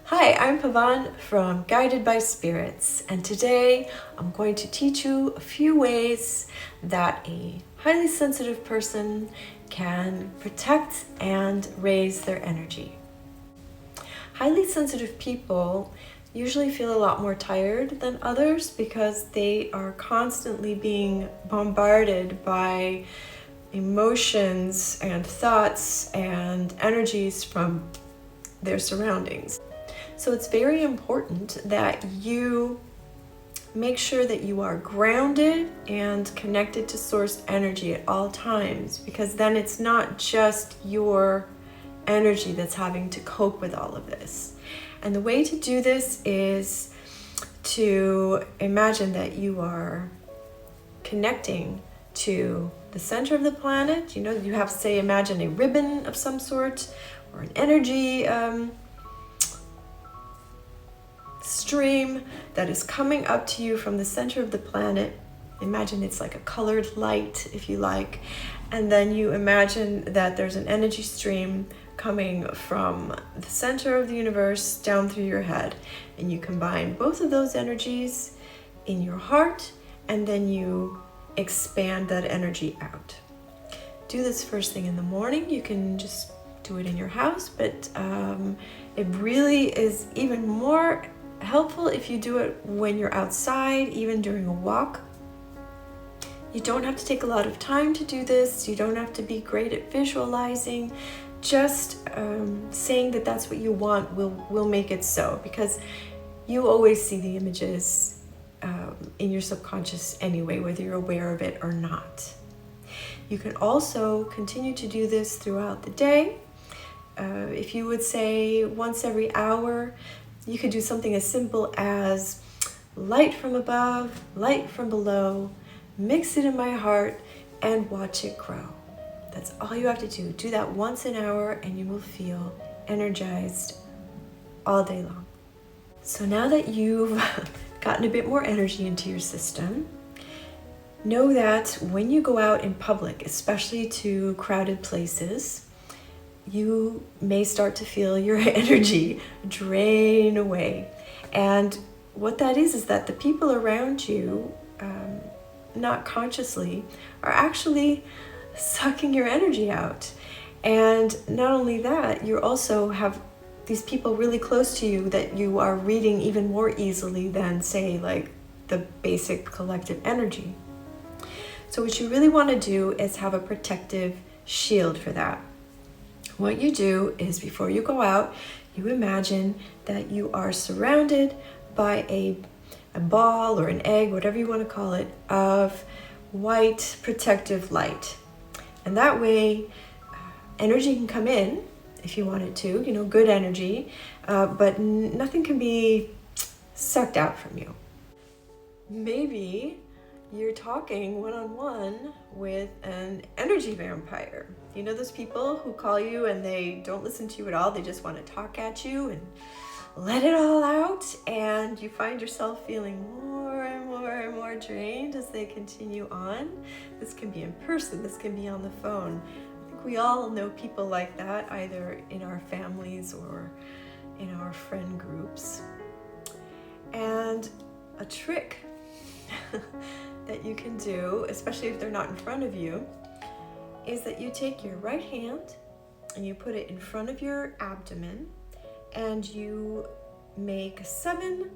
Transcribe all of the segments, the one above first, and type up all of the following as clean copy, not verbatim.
Hi, I'm Pavan from Guided by Spirits, and today I'm going to teach you a few ways that a highly sensitive person can protect and raise their energy. Highly sensitive people usually feel a lot more tired than others because they are constantly being bombarded by emotions and thoughts and energies from their surroundings. So it's very important that you make sure that you are grounded and connected to source energy at all times, because then it's not just your energy that's having to cope with all of this. And the way to do this is to imagine that you are connecting to the center of the planet. You have, say, imagine a ribbon of some sort or an energy stream that is coming up to you from the center of the planet. Imagine it's like a colored light, if you like, and then you imagine that there's an energy stream coming from the center of the universe down through your head, and you combine both of those energies in your heart, and then you expand that energy out. Do this first thing in the morning. You can just do it in your house, but it really is even more helpful if you do it when you're outside, even during a walk. You don't have to take a lot of time to do this. You don't have to be great at visualizing. Just saying that that's what you want will make it so, because you always see the images in your subconscious anyway, whether you're aware of it or not. You can also continue to do this throughout the day. If you would say once every hour, you could do something as simple as light from above, light from below, mix it in my heart, and watch it grow. That's all you have to do. Do that once an hour and you will feel energized all day long. So now that you've gotten a bit more energy into your system, know that when you go out in public, especially to crowded places, you may start to feel your energy drain away. And what that is that the people around you, not consciously, are actually sucking your energy out. And not only that, you also have these people really close to you that you are reading even more easily than, say, like the basic collective energy. So what you really want to do is have a protective shield for that. What you do is, before you go out, you imagine that you are surrounded by a ball or an egg, whatever you want to call it, of white protective light. And that way, energy can come in if you want it to, good energy, but nothing can be sucked out from you. Maybe you're talking one-on-one with an energy vampire. You know those people who call you and they don't listen to you at all, they just want to talk at you and let it all out, and you find yourself feeling more and more and more drained as they continue on. This can be in person, this can be on the phone. I think we all know people like that, either in our families or in our friend groups. And a trick that you can do, especially if they're not in front of you, is that you take your right hand and you put it in front of your abdomen, and you make 7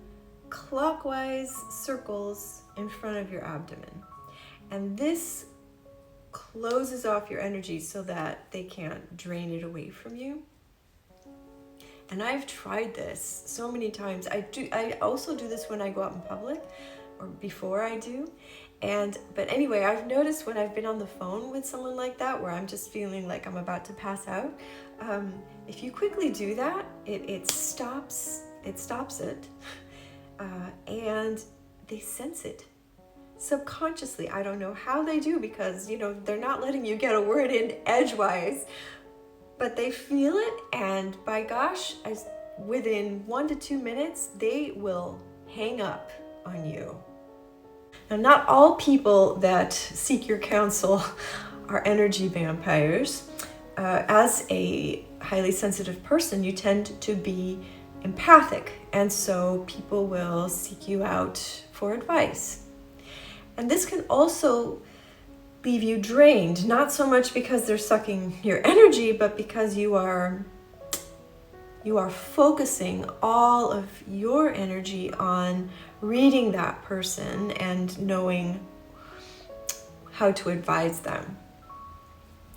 clockwise circles in front of your abdomen. And this closes off your energy so that they can't drain it away from you. And I've tried this so many times. I also do this when I go out in public, or before I do. But anyway, I've noticed when I've been on the phone with someone like that, where I'm just feeling like I'm about to pass out, if you quickly do that, it stops it, and they sense it subconsciously. I don't know how they do, because they're not letting you get a word in edgewise, but they feel it, and by gosh, within 1 to 2 minutes, they will hang up on you. Now, not all people that seek your counsel are energy vampires. As a highly sensitive person, you tend to be empathic, and so people will seek you out for advice. And this can also leave you drained, not so much because they're sucking your energy, but because you are focusing all of your energy on reading that person and knowing how to advise them.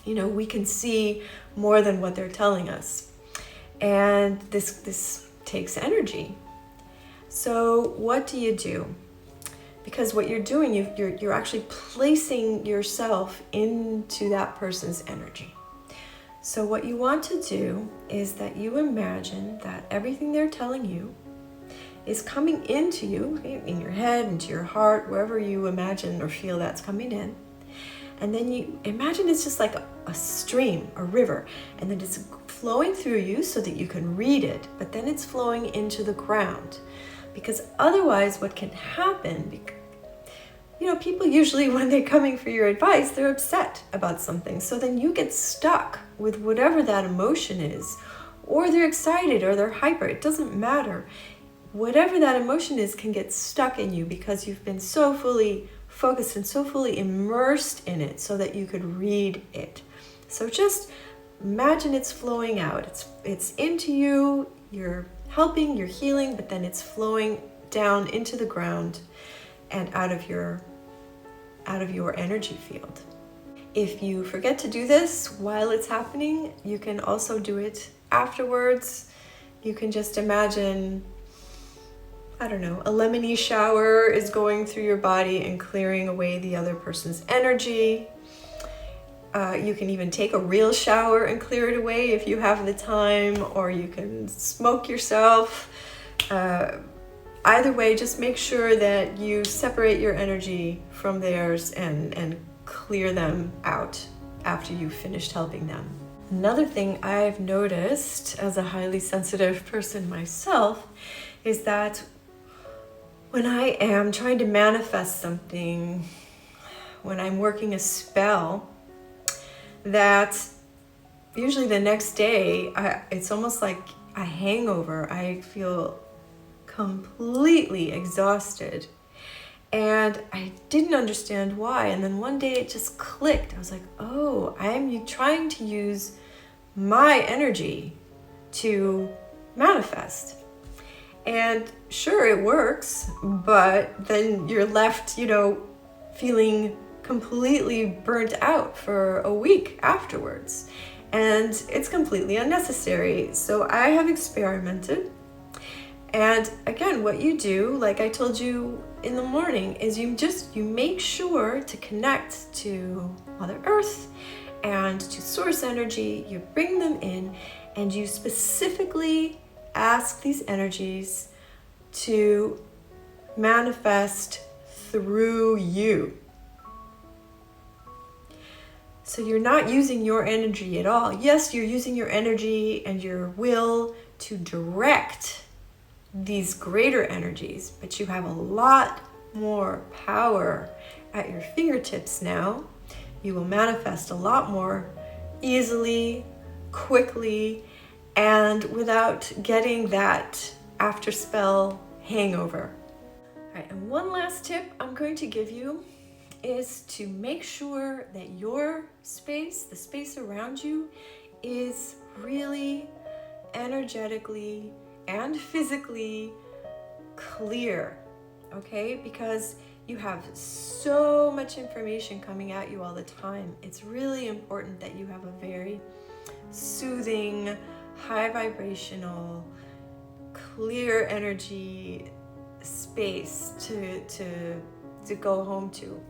We can see more than what they're telling us. And this takes energy. So what do you do? Because what you're doing, you're actually placing yourself into that person's energy. So what you want to do is that you imagine that everything they're telling you is coming into you, in your head, into your heart, wherever you imagine or feel that's coming in. And then you imagine it's just like a stream, a river, and then it's flowing through you so that you can read it, but then it's flowing into the ground. Because otherwise what can happen, people usually, when they're coming for your advice, they're upset about something. So then you get stuck with whatever that emotion is, or they're excited or they're hyper. It doesn't matter. Whatever that emotion is can get stuck in you because you've been so fully focused and so fully immersed in it so that you could read it. So just imagine it's flowing out. It's into you, you're helping, you're healing, but then it's flowing down into the ground and out of your energy field. If you forget to do this while it's happening, you can also do it afterwards. You can just imagine, a lemony shower is going through your body and clearing away the other person's energy. You can even take a real shower and clear it away if you have the time, or you can smoke yourself. Either way, just make sure that you separate your energy from theirs and clear them out after you've finished helping them. Another thing I've noticed as a highly sensitive person myself is that when I am trying to manifest something, when I'm working a spell, that usually the next day, it's almost like a hangover. I feel completely exhausted. And I didn't understand why. And then one day it just clicked. I was like, oh, I'm trying to use my energy to manifest. And sure, it works, but then you're left, feeling completely burnt out for a week afterwards. And it's completely unnecessary. So I have experimented. And again, what you do, like I told you in the morning, is you make sure to connect to Mother Earth and to source energy. You bring them in and you specifically ask these energies to manifest through you. So you're not using your energy at all. Yes, you're using your energy and your will to direct these greater energies, but you have a lot more power at your fingertips now. You will manifest a lot more easily, quickly, and without getting that after spell hangover. All right, and one last tip I'm going to give you is to make sure that your space, the space around you, is really energetically and physically clear, okay? Because you have so much information coming at you all the time. It's really important that you have a very soothing, high vibrational, clear energy space to go home to.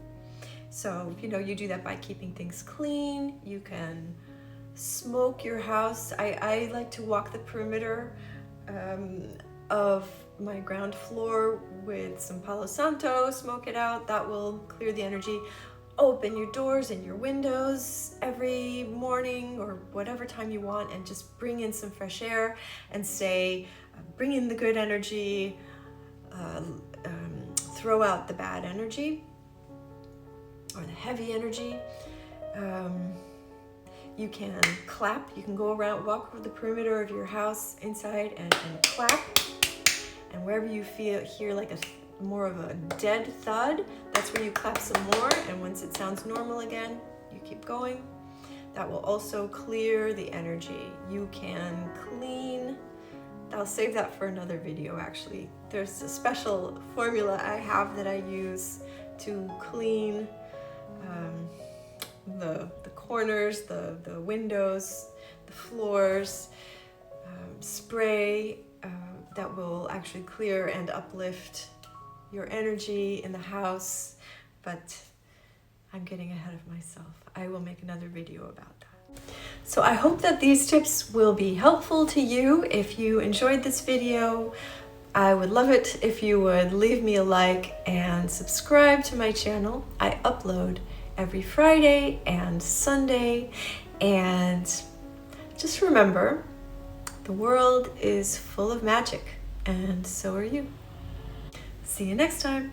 So, you do that by keeping things clean. You can smoke your house. I like to walk the perimeter of my ground floor with some Palo Santo, smoke it out. That will clear the energy. Open your doors and your windows every morning or whatever time you want, and just bring in some fresh air and say, bring in the good energy, throw out the bad energy or the heavy energy. You can clap. You can go around, walk over the perimeter of your house inside and clap. And wherever you hear like more of a dead thud, that's where you clap some more. And once it sounds normal again, you keep going. That will also clear the energy. You can clean. I'll save that for another video actually. There's a special formula I have that I use to clean the corners, the windows, the floors, spray that will actually clear and uplift your energy in the house. But I'm getting ahead of myself. I will make another video about that. So I hope that these tips will be helpful to you. If you enjoyed this video, I would love it if you would leave me a like and subscribe to my channel. I upload every Friday and Sunday. And just remember, the world is full of magic, and so are you. See you next time.